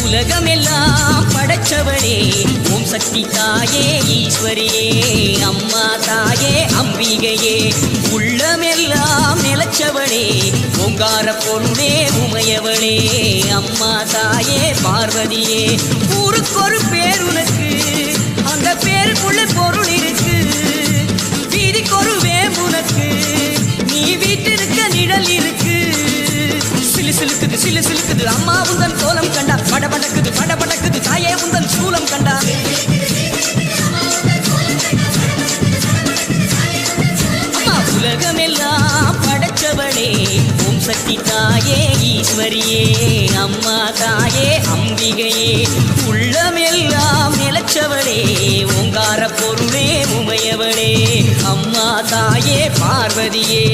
உலகமெல்லாம் படைச்சவளே ஓம் சக்தி தாயே ஈஸ்வரியே அம்மா தாயே அம்பிகையே உள்ளமெல்லாம் நிலச்சவளே ஓங்கார பொருளே உமையவளே அம்மா தாயே பார்வதியே ஊருக்கொரு பேர் உனக்கு அந்த பேருக்குள்ள பொருள் இருக்கு வீதிக்கொரு வேம்புனக்கு நீ வீட்டிருக்க நிழல் இருக்கு சிலு சிலுக்குது சிலு சிலுக்குது அம்மா உந்தன் கோலம் கண்டா படபடக்குது தாயே உந்தன் சூலம் கண்டா அம்மா உலகமெல்லாம் படைச்சவளே ஓம் சக்தி தாயே ஈஸ்வரியே அம்மா தாயே அம்பிகையே உள்ளமெல்லாம் நிலச்சவளே ஓங்கார பொருளே உமையவளே அம்மா தாயே பார்வதியே